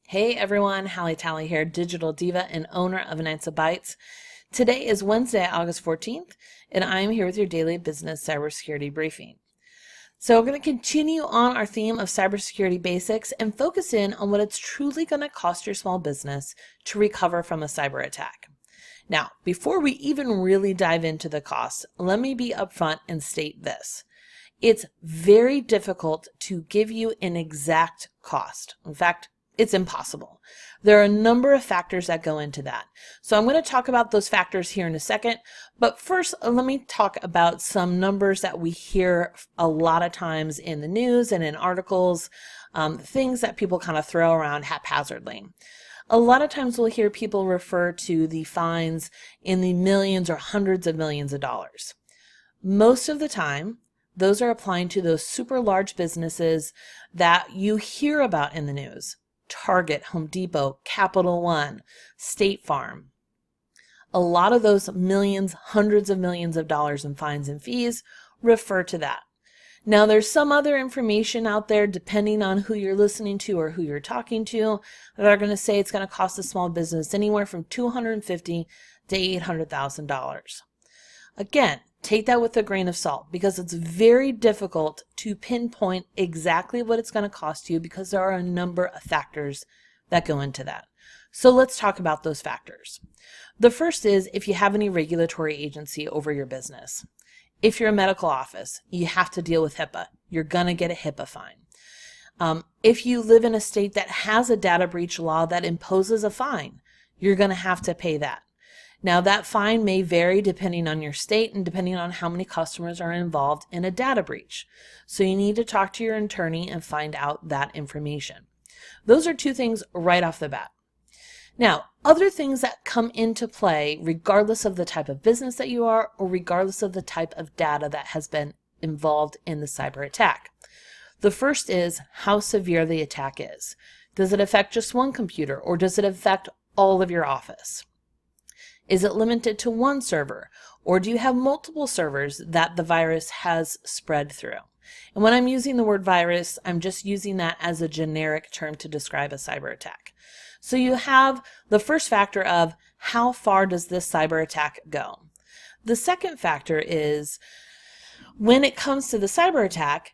Hey everyone, Hallie Tally here, digital diva and owner of Nights of Bytes. Today is Wednesday, August 14th, and I'm here with your daily business cybersecurity briefing. So we're going to continue on our theme of cybersecurity basics and focus in on what it's truly going to cost your small business to recover from a cyber attack. Now, before we even really dive into the costs, let me be upfront and state this. It's very difficult to give you an exact cost. In fact, it's impossible. There are a number of factors that go into that. So I'm going to talk about those factors here in a second, but first let me talk about some numbers that we hear a lot of times in the news and in articles, things that people kind of throw around haphazardly. A lot of times we'll hear people refer to the fines in the millions or hundreds of millions of dollars. Most of the time, those are applying to those super large businesses that you hear about in the news. Target, Home Depot, Capital One, State Farm. A lot of those millions, hundreds of millions of dollars in fines and fees refer to that. Now there's some other information out there, depending on who you're listening to or who you're talking to, that are going to say it's going to cost a small business anywhere from $250,000 to $800,000. Again, take that with a grain of salt because it's very difficult to pinpoint exactly what it's going to cost you because there are a number of factors that go into that. So let's talk about those factors. The first is if you have any regulatory agency over your business. If you're a medical office, you have to deal with HIPAA. You're going to get a HIPAA fine. If you live in a state that has a data breach law that imposes a fine, you're going to have to pay that. Now that fine may vary depending on your state and depending on how many customers are involved in a data breach. So you need to talk to your attorney and find out that information. Those are two things right off the bat. Now, other things that come into play regardless of the type of business that you are or regardless of the type of data that has been involved in the cyber attack. The first is how severe the attack is. Does it affect just one computer or does it affect all of your office? Is it limited to one server, or do you have multiple servers that the virus has spread through? And when I'm using the word virus, I'm just using that as a generic term to describe a cyber attack. So you have the first factor of how far does this cyber attack go? The second factor is when it comes to the cyber attack,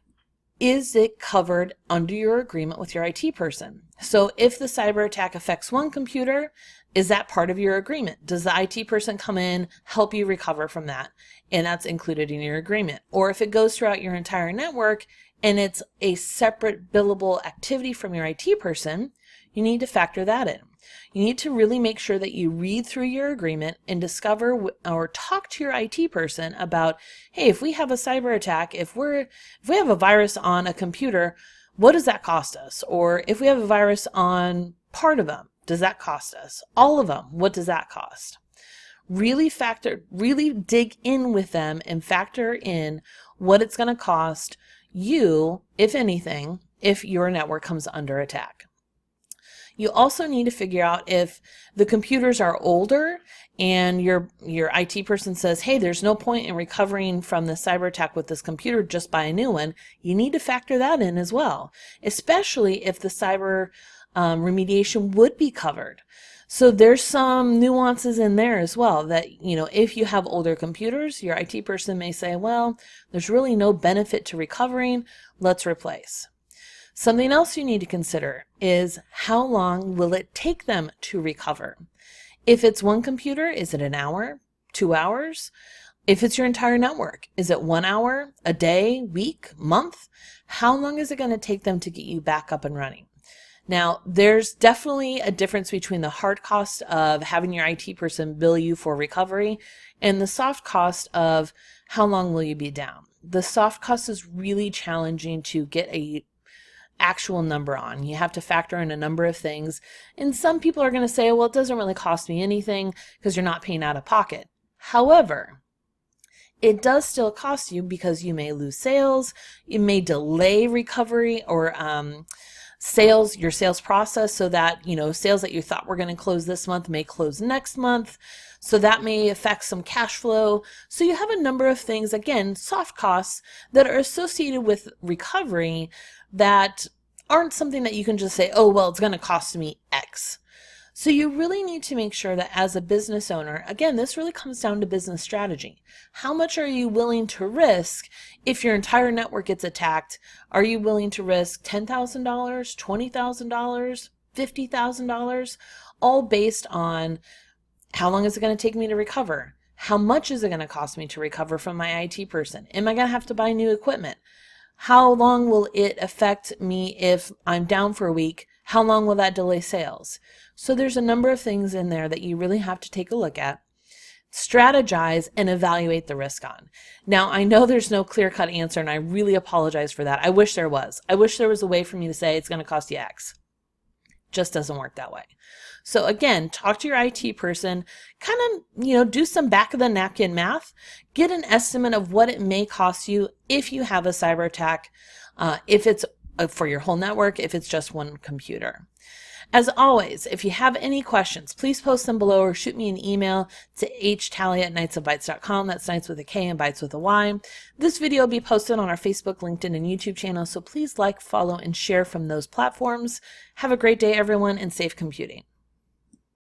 is it covered under your agreement with your IT person? So if the cyber attack affects one computer, is that part of your agreement? Does the IT person come in, help you recover from that? And that's included in your agreement. Or if it goes throughout your entire network and it's a separate billable activity from your IT person, you need to factor that in. You need to really make sure that you read through your agreement and discover or talk to your IT person about, hey, if we have a cyber attack, if we have a virus on a computer, what does that cost us? Or if we have a virus on part of them, does that cost us? All of them, what does that cost? Really dig in with them and factor in what it's going to cost you, if anything, if your network comes under attack. You also need to figure out if the computers are older and your IT person says, hey, there's no point in recovering from the cyber attack with this computer, just buy a new one. You need to factor that in as well, especially if the cyber remediation would be covered. So there's some nuances in there as well that, if you have older computers, your IT person may say, well, there's really no benefit to recovering, let's replace. Something else you need to consider is how long will it take them to recover? If it's one computer, is it an hour, 2 hours? If it's your entire network, is it 1 hour, a day, week, month? How long is it going to take them to get you back up and running? Now, there's definitely a difference between the hard cost of having your IT person bill you for recovery and the soft cost of how long will you be down. The soft cost is really challenging to get a actual number on. You have to factor in a number of things. And some people are going to say, well, it doesn't really cost me anything because you're not paying out of pocket. However, it does still cost you because you may lose sales, you may delay recovery or your sales process so that, sales that you thought were going to close this month may close next month. So that may affect some cash flow. So you have a number of things, again, soft costs that are associated with recovery that aren't something that you can just say, oh, well, it's going to cost me X. So you really need to make sure that as a business owner, again, this really comes down to business strategy. How much are you willing to risk if your entire network gets attacked? Are you willing to risk $10,000, $20,000, $50,000, all based on how long is it going to take me to recover? How much is it going to cost me to recover from my IT person? Am I going to have to buy new equipment? How long will it affect me if I'm down for a week? How long will that delay sales? So there's a number of things in there that you really have to take a look at, strategize, and evaluate the risk on. Now, I know there's no clear-cut answer, and I really apologize for that. I wish there was. I wish there was a way for me to say it's going to cost you X. Just doesn't work that way. So again, talk to your IT person, kind of, do some back of the napkin math, get an estimate of what it may cost you if you have a cyber attack, if it's for your whole network, if it's just one computer. As always, if you have any questions, please post them below or shoot me an email to htally@knightsofbytes.com. That's Knights with a K and Bytes with a Y. This video will be posted on our Facebook, LinkedIn, and YouTube channel, so please like, follow, and share from those platforms. Have a great day, everyone, and safe computing.